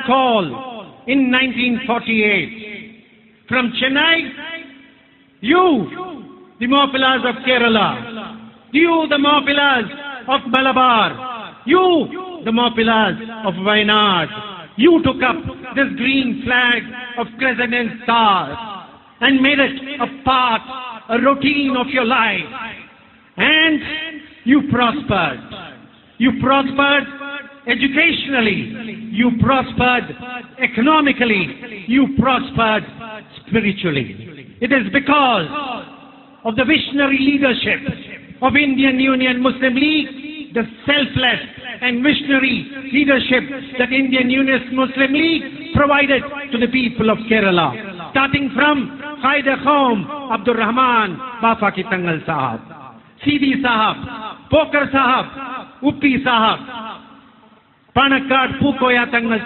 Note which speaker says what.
Speaker 1: call in 1948 from Chennai, you, the Maupillars of Kerala, you, the Maupillars of Malabar, you, the Maupillars of Wayanad, you took up this green flag of crescent and stars and made it a part, a routine of your life. And you prospered. You prospered educationally. You prospered economically. You prospered spiritually. It is because of the visionary leadership of Indian Union Muslim League, the selfless and visionary leadership that Indian Union Muslim League provided to the people of Kerala, starting from Qaid-e-Qaum Abdur Rahman Bafa Ki Tangal Sahab, Sidi Sahab, Pokar Sahab, Uppi Sahab, Panakkad Pukoya Tangal Sahab.